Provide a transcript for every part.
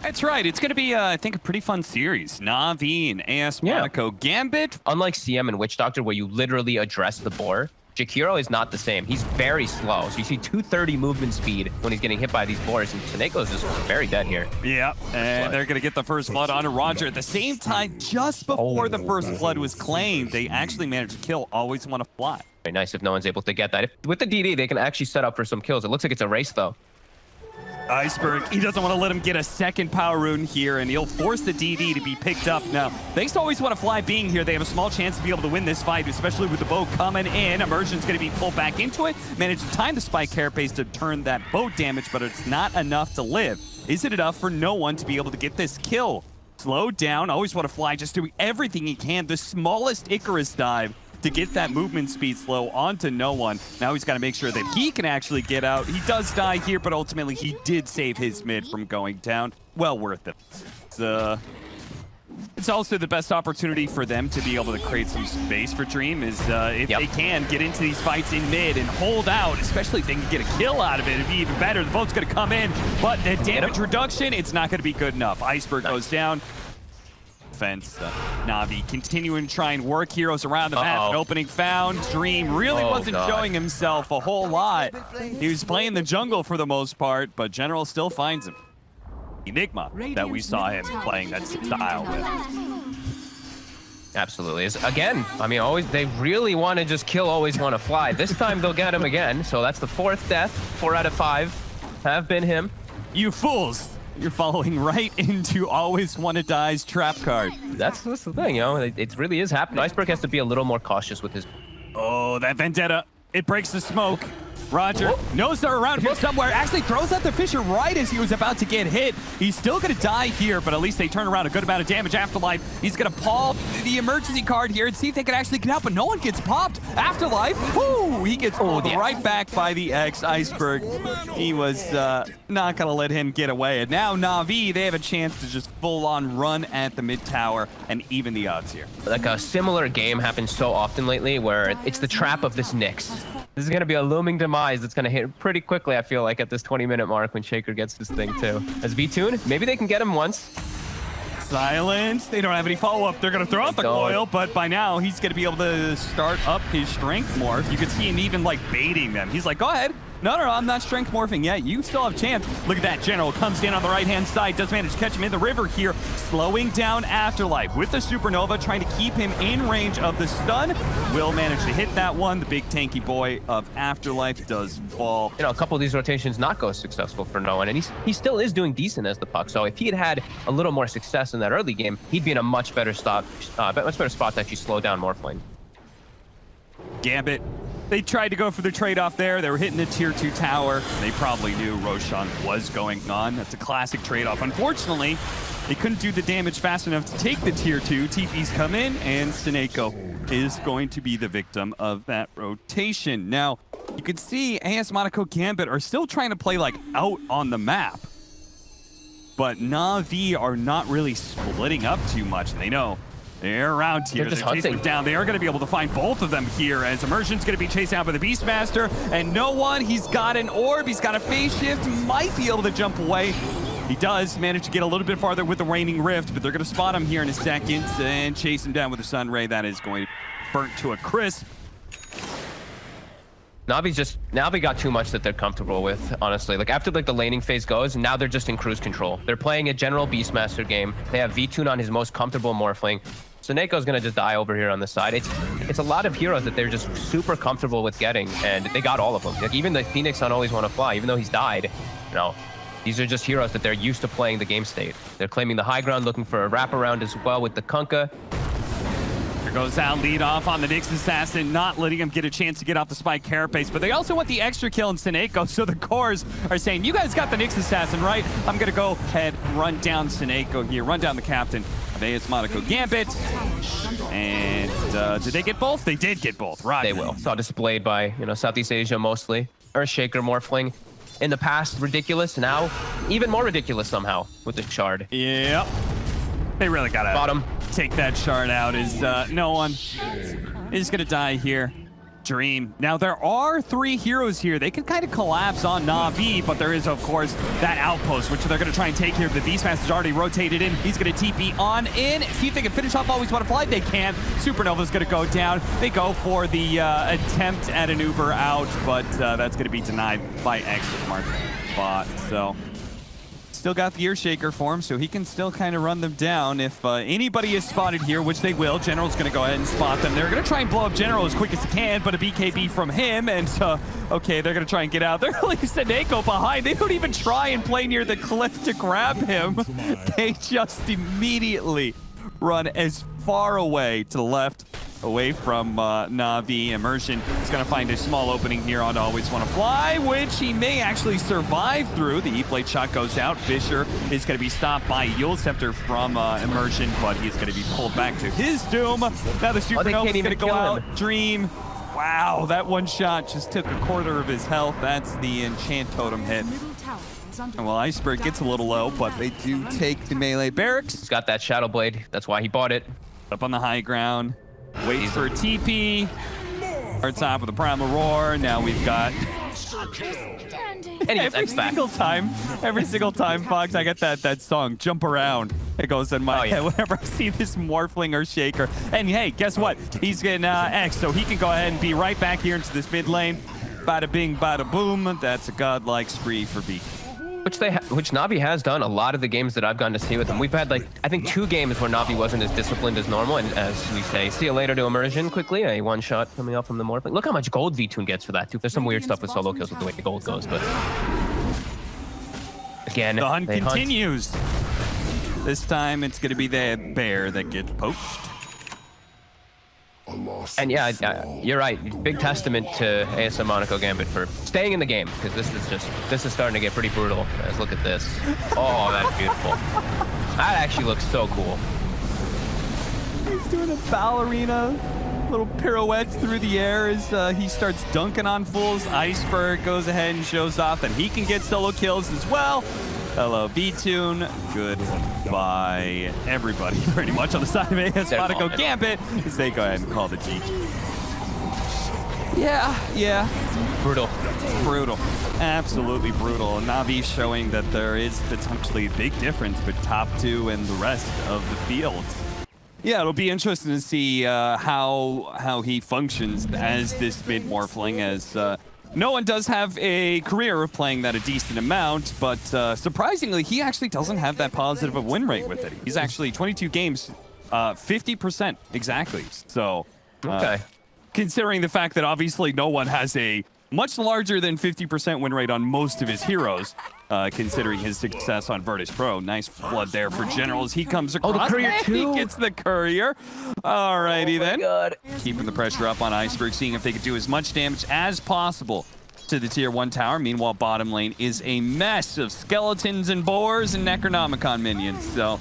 That's right. It's going to be, I think, a pretty fun series. Navi and AS Monaco Gambit. Unlike CM and Witch Doctor, where you literally address the boar, Jakiro is not the same. He's very slow. So you see 230 movement speed when he's getting hit by these boars, and Taneko's just very dead here. Yeah, and they're going to get the first blood onto Roger. At the same time, just before the first blood was claimed, they actually managed to kill Always Want to Fly. Very nice if no one's able to get that. With the DD, they can actually set up for some kills. It looks like it's a race, though. Iceberg, he doesn't want to let him get a second power rune here, and he'll force the DD to be picked up. Now, thanks to Always Want to Fly being here, they have a small chance to be able to win this fight, especially with the bow coming in. Immersion's going to be pulled back into it. Managed to time the spike carapace to turn that bow damage, but it's not enough to live. Is it enough for no one to be able to get this kill? Slow down, Always Want to Fly, just doing everything he can. The smallest Icarus dive to get that movement speed slow onto no one. Now he's got to make sure that he can actually get out. He does die here, but ultimately he did save his mid from going down. Well worth it. It's also the best opportunity for them to be able to create some space for Dream is if they can get into these fights in mid and hold out, especially if they can get a kill out of it, it'd be even better. The boat's going to come in, but the damage reduction, it's not going to be good enough. Iceberg goes down. Defense. Navi continuing to try and work heroes around the map. An opening found. Dream really wasn't showing himself a whole lot. He was playing the jungle for the most part, but General still finds him. Enigma that we saw him playing that style with. Absolutely. Again, I mean, they really want to just kill Always Want to Fly. This time they'll get him again. So that's the 4th death. 4 out of 5 have been him. You fools. You're following right into Always Want to Die's trap card. That's the thing, you know. It really is happening. Iceberg has to be a little more cautious with his... Oh, that Vendetta. It breaks the smoke. Roger knows they're around here somewhere. Actually throws out the Fisher right as he was about to get hit. He's still going to die here, but at least they turn around a good amount of damage. Afterlife, he's going to pull the emergency card here and see if they can actually get out, but no one gets popped. Afterlife, whoo, he gets pulled right back by the Iceberg. He was not going to let him get away. And now Navi, they have a chance to just full-on run at the mid tower and even the odds here. Like a similar game happens so often lately where it's the trap of this Nyx. This is going to be a looming demise that's going to hit pretty quickly, I feel like, at this 20-minute mark when Shaker gets this thing, too. As V-Tune, maybe they can get him once. Silence. They don't have any follow-up. They're going to throw out the coil, but by now, he's going to be able to start up his strength morph. You can see him even, like, baiting them. He's like, go ahead. No, I'm not strength morphing yet. You still have a chance. Look at that. General comes in on the right-hand side. Does manage to catch him in the river here. Slowing down Afterlife with the Supernova, trying to keep him in range of the stun. Will manage to hit that one. The big tanky boy of Afterlife does fall. You know, a couple of these rotations not go successful for no one, and he still is doing decent as the puck. So if he had a little more success in that early game, he'd be in a much better spot to actually slow down Morphling. Gambit. They tried to go for the trade-off there. They were hitting the tier 2 tower. They probably knew Roshan was going on. That's a classic trade-off. Unfortunately, they couldn't do the damage fast enough to take the tier 2. TPs come in, and Sineko is going to be the victim of that rotation. Now, you can see AS Monaco Gambit are still trying to play like out on the map. But Navi are not really splitting up too much. They know they're around here. They're chasing them down. They are going to be able to find both of them here as Immersion's going to be chased out by the Beastmaster. And no one, he's got an orb. He's got a phase shift. Might be able to jump away. He does manage to get a little bit farther with the Raining Rift, but they're going to spot him here in a second and chase him down with the Sun Ray. That is going to burnt to a crisp. Navi got too much that they're comfortable with, honestly. Like, after like the laning phase goes, now they're just in cruise control. They're playing a general Beastmaster game. They have V-Tune on his most comfortable Morphling. So Neko's gonna just die over here on this side. It's a lot of heroes that they're just super comfortable with getting, and they got all of them. Like, even the Phoenix on Always Want to Fly, even though he's died, you know, these are just heroes that they're used to playing the game state. They're claiming the high ground, looking for a wraparound as well with the Kunkka. Goes out, lead off on the Nyx Assassin, not letting him get a chance to get off the spike carapace, but they also want the extra kill in Sineko, so the cores are saying, you guys got the Nyx Assassin, right? I'm gonna go ahead, run down Sineko here, run down the captain of AS Monaco Gambit. And did they get both? They did get both, right? They will. Saw displayed by, you know, Southeast Asia mostly. Earthshaker Morphling. In the past, ridiculous. Now, even more ridiculous somehow with the shard. Yep. They really gotta take that shard out. Is no one is gonna die here. Dream. Now, there are 3 heroes here. They can kind of collapse on NAVI, but there is, of course, that outpost, which they're going to try and take here. The Beastmaster's already rotated in. He's going to TP on in. See if they can finish off Always Want to Fly. They can. Supernova's going to go down. They go for the attempt at an Uber out, but that's going to be denied by X with Mark Bot. So, still got the Ear Shaker for him, so he can still kind of run them down. If anybody is spotted here, which they will, General's going to go ahead and spot them. They're going to try and blow up General as quick as they can, but a BKB from him, and okay, they're going to try and get out. They're leaving Neko behind. They don't even try and play near the cliff to grab him. They just immediately run as far away to the left, away from NAVI. Immersion is going to find a small opening here on Always Want to Fly, which he may actually survive through. The E-Blade shot goes out. Fisher is going to be stopped by Yule Scepter from Immersion, but he's going to be pulled back to his doom. Now the Supernova is going to go out. Dream. Wow, that one shot just took a quarter of his health. That's the Enchant Totem hit. And well, Iceberg gets a little low, but they do take the melee barracks. He's got that Shadow Blade. That's why he bought it. Up on the high ground. Waits for a TP. Our top of the Primal Roar. Now we've got... every single time, Fox, I get that song, Jump Around. It goes in my head whenever I see this Morphling or Shaker. And hey, guess what? He's getting X, so he can go ahead and be right back here into this mid lane. Bada bing, bada boom. That's a godlike spree for B. Which Navi has done a lot of the games that I've gotten to see with him. We've had, like, I think 2 games where Navi wasn't as disciplined as normal, and as we say, see you later to Immersion quickly. A 1-shot coming up from the Morphling. Look how much gold V-Tune gets for that, too. There's some weird stuff with solo kills with the way the gold goes, but... Again, the hunt continues. This time, it's going to be the bear that gets poached. And yeah, you're right. Big testament to ASM Monaco Gambit for staying in the game, because this is starting to get pretty brutal. Guys, look at this. Oh, that's beautiful. That actually looks so cool. He's doing a ballerina, little pirouettes through the air as he starts dunking on fools. Iceberg goes ahead and shows off that he can get solo kills as well. Hello, B-Tune. Goodbye, everybody, pretty much on the side of AS Monaco Gambit as they go ahead and call the GG. Yeah. Brutal. Absolutely brutal. And Navi showing that there is potentially a big difference between top 2 and the rest of the field. Yeah, it'll be interesting to see how he functions as this mid-Morphling, as no one does have a career of playing that a decent amount, but surprisingly, he actually doesn't have that positive of win rate with it. He's actually 22 games, 50% exactly. So, considering the fact that obviously no one has a much larger than 50% win rate on most of his heroes, considering his success on Virtus Pro. Nice blood there for General as he comes across. Oh, the Courier too? He gets the Courier. Alrighty then. God. Keeping the pressure up on Iceberg, seeing if they could do as much damage as possible to the tier 1 tower. Meanwhile, bottom lane is a mess of skeletons and boars and Necronomicon minions. So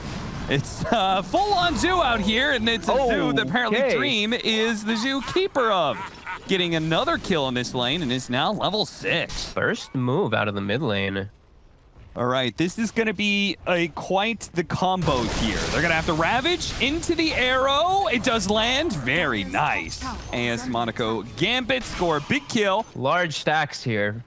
it's full-on zoo out here, and it's a zoo that apparently Dream is the zoo keeper of. Getting another kill in this lane and is now level 6. First move out of the mid lane. All right, this is going to be quite the combo here. They're going to have to Ravage into the arrow. It does land. Very nice. AS Monaco Gambit score a big kill. Large stacks here.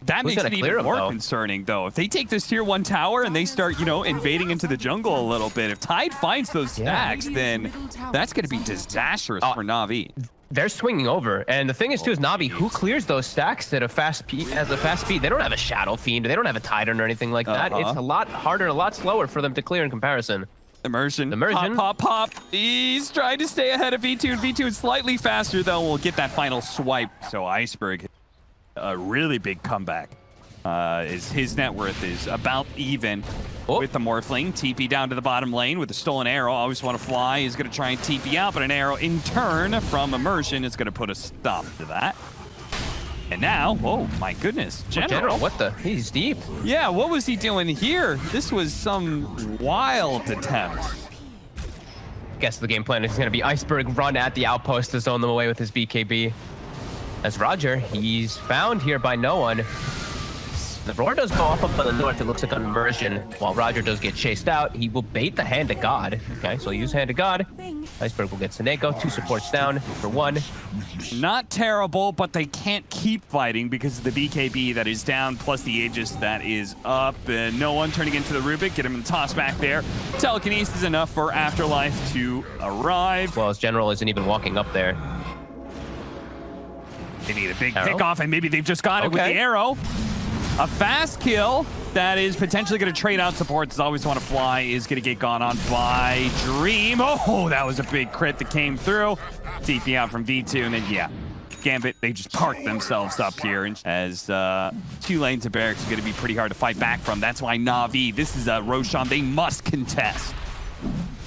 That makes it even more concerning, though. If they take this tier 1 tower and they start, invading into the jungle a little bit, if Tide finds those stacks, then that's going to be disastrous for Navi. They're swinging over, and the thing is too is Navi, who clears those stacks at a fast speed? They don't have a Shadow Fiend, they don't have a Titan or anything like that. It's a lot harder, a lot slower for them to clear in comparison. Immersion. Pop. He's trying to stay ahead of V2. V2 is slightly faster, though. We'll get that final swipe. So Iceberg, a really big comeback. His net worth is about even with the Morphling. TP down to the bottom lane with the stolen arrow. Always Want to Fly is going to try and TP out, but an arrow in turn from Immersion is going to put a stop to that. And now, oh my goodness, General, what the? He's deep. Yeah, what was he doing here? This was some wild attempt. Guess the game plan is going to be Iceberg run at the outpost to zone them away with his BKB. As Roger, he's found here by no one. The roar does go off up to the north. It looks like an Immersion. While Roger does get chased out, he will bait the Hand of God. Okay, so he'll use Hand of God. Iceberg will get Seneko. 2 supports down for 1. Not terrible, but they can't keep fighting because of the BKB that is down, plus the Aegis that is up. And no one turning into the Rubik. Get him in the toss back there. Telekinesis is enough for Afterlife to arrive. Well, as General isn't even walking up there. They need a big Arrow? pickoff, and maybe they've just got it with the arrow. A fast kill that is potentially going to trade out supports. Always want to fly is going to get gone on by Dream. Oh, that was a big crit that came through. TP out from V2, and then, yeah, Gambit, they just parked themselves up here as 2 lanes of barracks are going to be pretty hard to fight back from. That's why NAVI, this is Roshan, they must contest.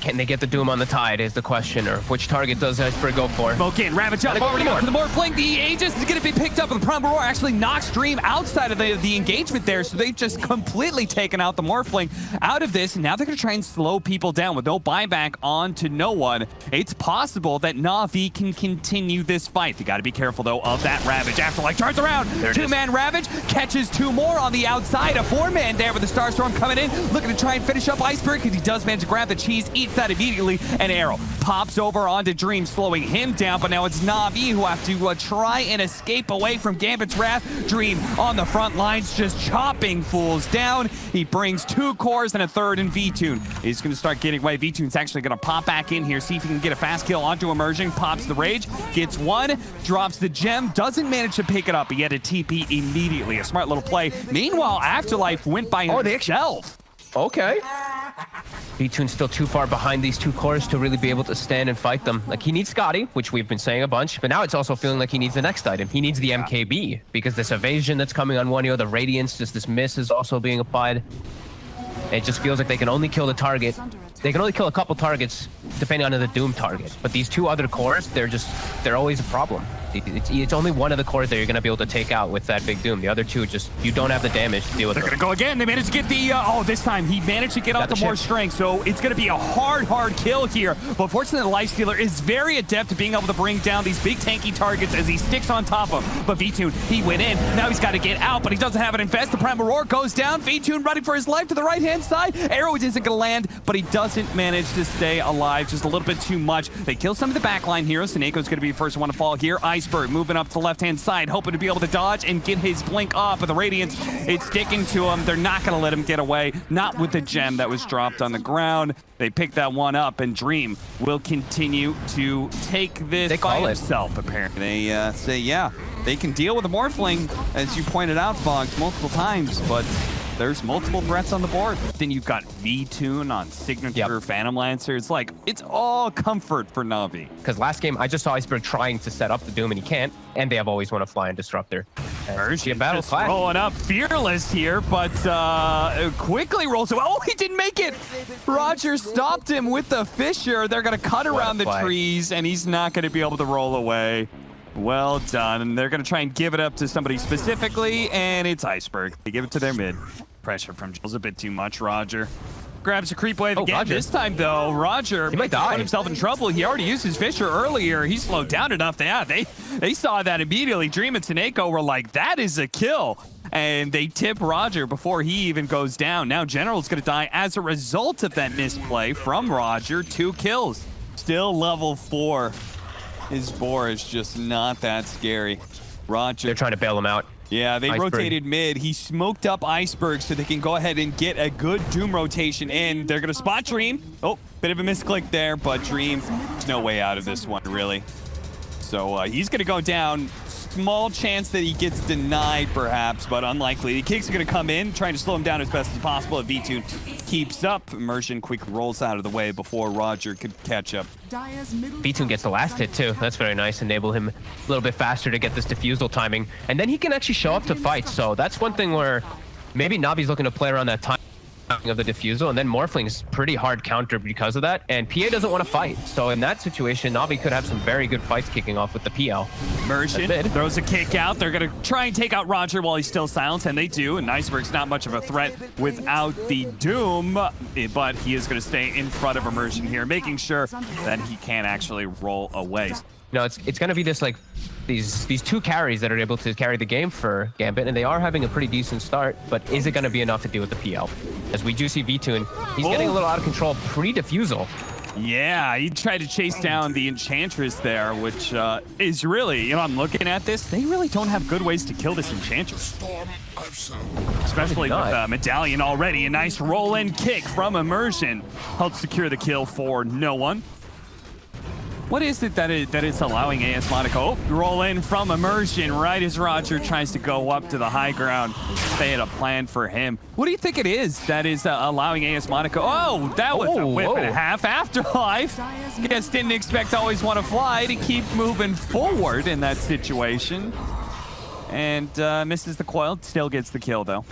Can they get the Doom on the Tide is the question, or which target does Iceberg go for? Smoke in, Ravage up, already up to the Morphling. The Aegis is going to be picked up, and the Prime Roar actually knocks Dream outside of the engagement there, so they've just completely taken out the Morphling out of this, and now they're going to try and slow people down with no buyback onto no one. It's possible that Na'Vi can continue this fight. They got to be careful, though, of that Ravage. Afterlife turns around, 2-man Ravage, catches 2 more on the outside, a 4-man there with the Starstorm coming in, looking to try and finish up Iceberg, because he does manage to grab the cheese, eats that immediately. An arrow pops over onto Dream, slowing him down, but now it's Na'Vi who have to try and escape away from Gambit's wrath. Dream on the front lines, just chopping fools down. He brings 2 cores and a 3rd, and V-Tune is going to start getting away. V-Tune's actually going to pop back in here, see if he can get a fast kill onto Immersion. Pops the Rage, gets 1, drops the gem, doesn't manage to pick it up. He had a TP immediately. A smart little play. Meanwhile, Afterlife went by himself. Okay. V-Tune's still too far behind these 2 cores to really be able to stand and fight them. Like, he needs Scotty, which we've been saying a bunch, but now it's also feeling like he needs the next item. He needs the MKB, because this evasion that's coming on 1-0, the Radiance, just this miss is also being applied. It just feels like they can only kill the target. They can only kill a couple targets depending on the Doom target. But these 2 other cores, they're always a problem. It's only one of the cores that you're going to be able to take out with that big Doom. The other 2, just, you don't have the damage to deal with. They're going to go again. They managed to get the, this time he managed to get off the more strength. So it's going to be a hard kill here. But fortunately, the Lifestealer is very adept at being able to bring down these big tanky targets as he sticks on top of them. But V-Tune, he went in. Now he's got to get out, but he doesn't have it invest. The Primal Roar goes down. V-Tune running for his life to the right-hand side. Arrow isn't going to land, but he doesn't manage to stay alive. Just a little bit too much. They kill some of the backline heroes. Seneco's going to be the first one to fall here. Iceberg moving up to the left-hand side, hoping to be able to dodge and get his blink off, but the Radiance, it's sticking to him. They're not going to let him get away, not with the gem that was dropped on the ground. They pick that one up, and Dream will continue to take this by himself, apparently. They say, yeah, they can deal with the Morphling, as you pointed out, Fox, multiple times, but there's multiple threats on the board. Then you've got V-Tune on Signature, Phantom Lancer. It's like, it's all comfort for Na'Vi. Because last game, I just saw Iceberg trying to set up the Doom, and he can't. And they have always want to fly and Disruptor. Merchant just rolling up fearless here, but quickly rolls away. Oh, he didn't make it! Roger stopped him with the Fissure. They're going to cut around the trees, and he's not going to be able to roll away. Well done. And they're going to try and give it up to somebody specifically, and it's Iceberg. They give it to their mid. Pressure from Jill's a bit too much, Roger. Grabs a creep wave again. Roger. This time, though, Roger he might die. Put himself in trouble. He already used his Fissure earlier. He slowed down enough. They saw that immediately. Dream and Seneko were like, that is a kill. And they tip Roger before he even goes down. Now General's going to die as a result of that misplay from Roger. 2 kills. Still level 4. His boar is just not that scary. Roger. They're trying to bail him out. Yeah, they Iceberg. rotated mid. He smoked up Iceberg so they can go ahead and get a good Doom rotation in. They're going to spot Dream. Oh, bit of a misclick there, but Dream, there's no way out of this one, really. So he's going to go down. Small chance that he gets denied, perhaps, but unlikely. The kicks are going to come in, trying to slow him down as best as possible. If V-Tune keeps up, Immersion quick rolls out of the way before Roger could catch up. V-Tune gets the last hit, too. That's very nice. Enable him a little bit faster to get this defusal timing. And then he can actually show up to fight. So that's one thing where maybe Navi's looking to play around that time of the defusal, and then Morphling's pretty hard counter because of that, and PA doesn't want to fight. So in that situation, Navi could have some very good fights kicking off with the PL. Merchant throws a kick out. They're going to try and take out Roger while he's still silenced, and they do. And Iceberg's not much of a threat without the Doom, but he is going to stay in front of Immersion here, making sure that he can't actually roll away. No, it's going to be this, like, these 2 carries that are able to carry the game for Gambit, and they are having a pretty decent start, but is it going to be enough to deal with the PL? As we do see V-Tune, he's getting a little out of control pre-defusal. Yeah, he tried to chase down the Enchantress there, which is really, you know, I'm looking at this. They really don't have good ways to kill this Enchantress. Especially with Medallion already. A nice roll-in kick from Immersion helps secure the kill for no one. What is it that it's allowing AS Monaco? Oh, roll in from Immersion right as Roger tries to go up to the high ground. They had a plan for him. What do you think it is that is allowing AS Monaco? Oh, that was a whip and a half. Afterlife. Guess didn't expect Always Want to Fly to keep moving forward in that situation. And misses the coil. Still gets the kill, though.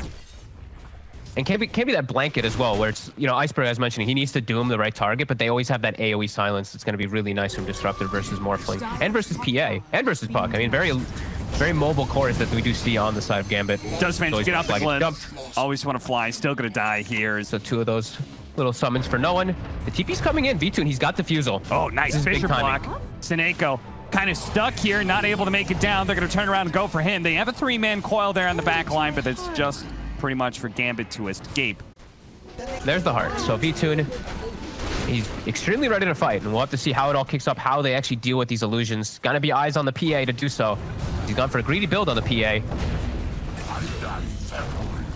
And can't be that blanket as well, where it's, you know, Iceberg, as mentioned, he needs to doom the right target, but they always have that AoE silence that's going to be really nice from Disruptor versus Morphling, and versus PA, and versus Puck. I mean, very mobile cores that we do see on the side of Gambit. Does manage to get out the glimpse. Always Want to Fly, still going to die here. So two of those little summons for no one. The TP's coming in, V2, and he's got Diffusal. Oh, nice Fisher block. Seneko kind of stuck here, not able to make it down. They're going to turn around and go for him. They have a 3-man coil there on the back line, but it's just pretty much for Gambit to escape. There's the heart. So V2, he's extremely ready to fight, and we'll have to see how it all kicks up, how they actually deal with these illusions. Gonna be eyes on the PA to do so. He's gone for a greedy build on the PA.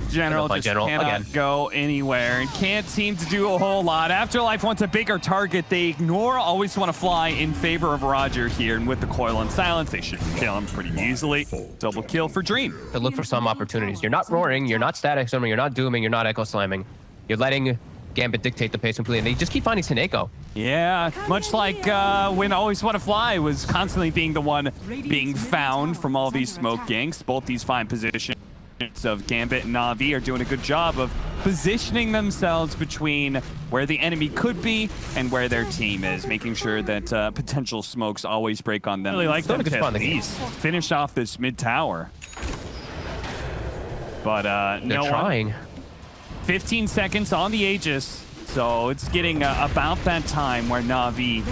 General just cannot go anywhere and can't seem to do a whole lot. Afterlife wants a bigger target. They ignore Always Want to Fly in favor of Roger here, and with the coil and silence, they should kill him pretty easily. Double kill for Dream. To look for some opportunities. You're not roaring, you're not static storming, you're not dooming, you're not echo slamming. You're letting Gambit dictate the pace completely, and they just keep finding Seneko. Yeah, much like when Always Want to Fly was constantly being the one being found from all these smoke ganks. Both these fine positions of Gambit and NAVI are doing a good job of positioning themselves between where the enemy could be and where their team is, making sure that potential smokes always break on them. Really like them to at least finish off this mid tower. But they're trying. 15 seconds on the Aegis, so it's getting about that time where NAVI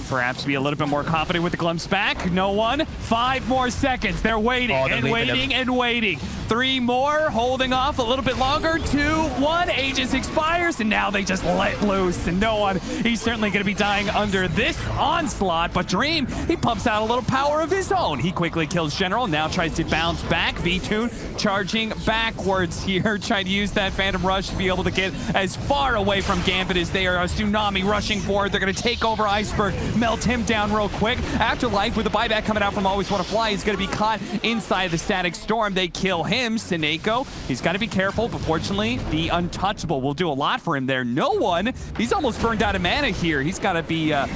perhaps be a little bit more confident with the glimpse back. No one. 5 more seconds. They're waiting and waiting and waiting. 3 more, holding off a little bit longer. 2, 1, Aegis expires, and now they just let loose. And no one, he's certainly going to be dying under this onslaught. But Dream, he pumps out a little power of his own. He quickly kills General, now tries to bounce back. V2 charging backwards here, trying to use that Phantom Rush to be able to get as far away from Gambit as they are. A tsunami rushing forward. They're going to take over Iceberg, melt him down real quick. Afterlife, with the buyback coming out from Always Want to Fly, is going to be caught inside the static storm. They kill him. Seneko, he's got to be careful, but fortunately, the untouchable will do a lot for him there. No one, he's almost burned out of mana here. He's got to be a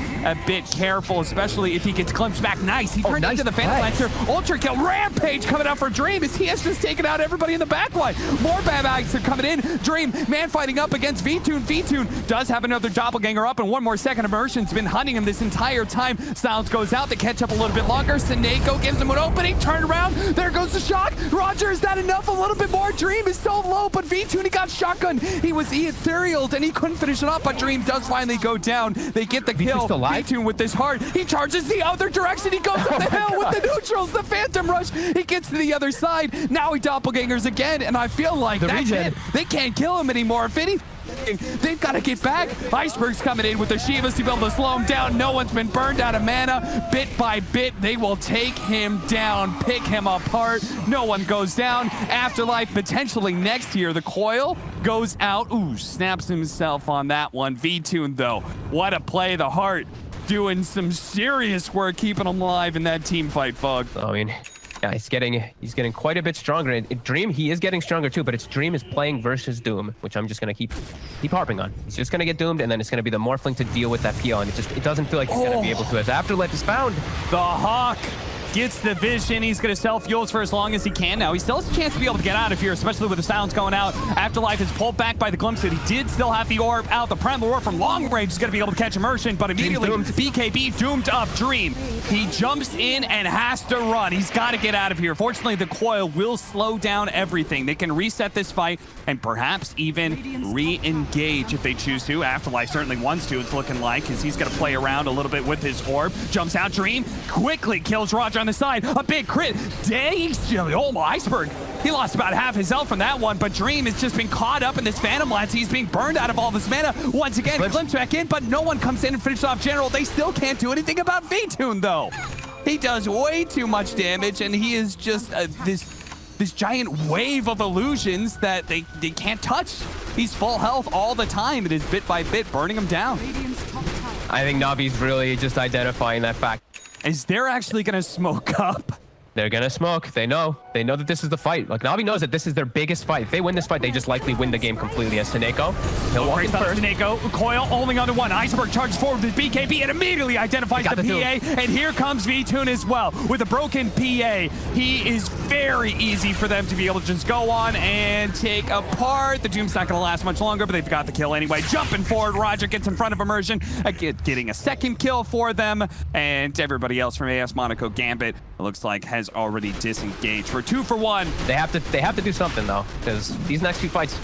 bit careful, especially if he gets glimpsed back. Nice, he turned into the Phantom Lancer. Ultra kill, Rampage coming out for Dream as he has just taken out everybody in the backline. More buybacks are coming in. Dream, man fighting up against V2. V2 does have another doppelganger up, and 1 more second. Immersion's been hunting him this entire time. Silence goes out, they catch up a little bit longer. Seneko gives him an opening, turn around, there goes the shock. Roger, is that enough? A little bit more. Dream is so low, but V2, he got shotgun. He was etherealed and he couldn't finish it up, but Dream does finally go down. They get the kill. V2 with this heart, he charges the other direction. He goes up the hill with the neutrals, the Phantom Rush. He gets to the other side. Now he doppelgangers again, and I feel like that's it. They can't kill him anymore. If anything, they've got to get back. Iceberg's coming in with the Shivas to be able to slow him down. No one's been burned out of mana. Bit by bit, they will take him down, pick him apart. No one goes down. Afterlife potentially next year. The coil goes out. Ooh, snaps himself on that one. V2, though, what a play. The heart doing some serious work keeping him alive in that team fight, Fog. I mean, yeah, he's getting quite a bit stronger. And Dream, he is getting stronger too, but it's Dream is playing versus Doom, which I'm just gonna keep harping on. He's just gonna get doomed, and then it's gonna be the Morphling to deal with that PL, and it doesn't feel like he's gonna be able to as Afterlife is found. The Hawk gets the vision. He's going to self-fuels for as long as he can now. He still has a chance to be able to get out of here, especially with the sounds going out. Afterlife is pulled back by the glimpse that he did still have the orb out. The Primal Roar from long range is going to be able to catch Immersion, but immediately BKB doomed up Dream. He jumps in and has to run. He's got to get out of here. Fortunately, the coil will slow down everything. They can reset this fight and perhaps even re-engage if they choose to. Afterlife certainly wants to, it's looking like, because he's going to play around a little bit with his orb. Jumps out, Dream quickly kills Roger on the side. A big crit. Dang, oh, Iceberg. He lost about half his health from that one, but Dream has just been caught up in this Phantom Lance. He's being burned out of all of his mana. Once again, glimpse back in, but no one comes in and finishes off General. They still can't do anything about VTune, though. He does way too much damage, and he is just this giant wave of illusions that they can't touch. He's full health all the time. It is bit by bit burning him down. I think Navi's really just identifying that fact. Is they're actually going to smoke up? They're gonna smoke. They know that this is the fight. Like, Navi knows that this is their biggest fight. If they win this fight, they just likely win the game completely. As Seneko, he'll walk in first. Seneko, Coil only onto one. Iceberg charges forward with his BKB and immediately identifies the PA. And here comes VTune as well with a broken PA. He is very easy for them to be able to just go on and take apart. The Doom's not gonna last much longer, but they've got the kill anyway. Jumping forward, Roger gets in front of Immersion, getting a second kill for them. And everybody else from AS Monaco Gambit, it looks like, has already disengaged. We're 2 for 1. They have to do something though, because these next few fights,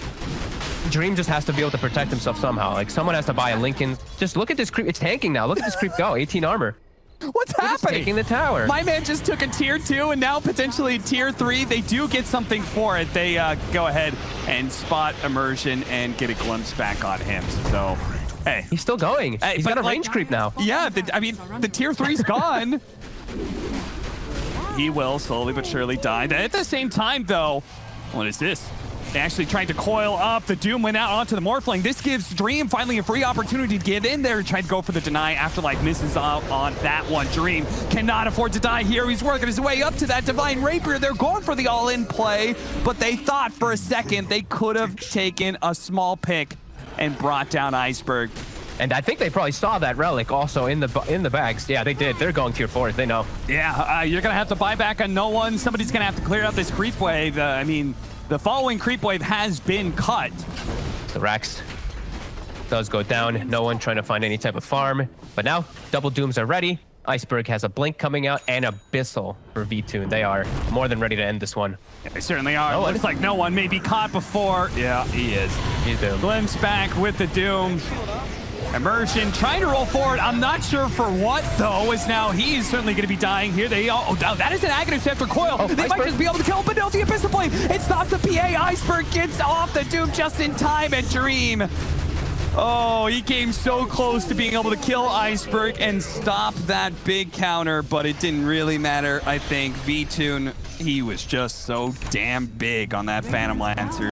Dream just has to be able to protect himself somehow. Like, someone has to buy a Lincoln. Just look at this creep. It's tanking now. Look at this creep go. 18 armor. What's happening? Just taking the tower. My man just took a tier 2 and now potentially tier 3. They do get something for it. They go ahead and spot Immersion and get a glimpse back on him. So, hey. He's still going. He's got a range creep now. Yeah, I mean, the tier 3's gone. He will slowly but surely die. At the same time, though, what is this? They actually tried to coil up. The Doom went out onto the Morphling. This gives Dream finally a free opportunity to get in there and try to go for the deny. Afterlife misses out on that one. Dream cannot afford to die here. He's working his way up to that Divine Rapier. They're going for the all-in play, but they thought for a second they could have taken a small pick and brought down Iceberg. And I think they probably saw that relic also in the bags. Yeah, they did. They're going tier 4s. They know. Yeah, you're going to have to buy back on no one. Somebody's going to have to clear out this creep wave. I mean, the following creep wave has been cut. The Rax does go down. No one trying to find any type of farm. But now, double Dooms are ready. Iceberg has a Blink coming out and Abyssal for VTune. They are more than ready to end this one. Yeah, they certainly are. Looks like no one may be caught before. Yeah, he is. He's doomed. Glimpse back with the Doom. Immersion trying to roll forward. I'm not sure for what, though, as now he's certainly going to be dying here. That is an Aghanim Scepter Coil. They might just be able to kill, but no, the Abyssal Blade. It stops the PA. Iceberg gets off the Doom just in time, and Dream. Oh, he came so close to being able to kill Iceberg and stop that big counter, but it didn't really matter. I think VTune, he was just so damn big on that Phantom Lancer.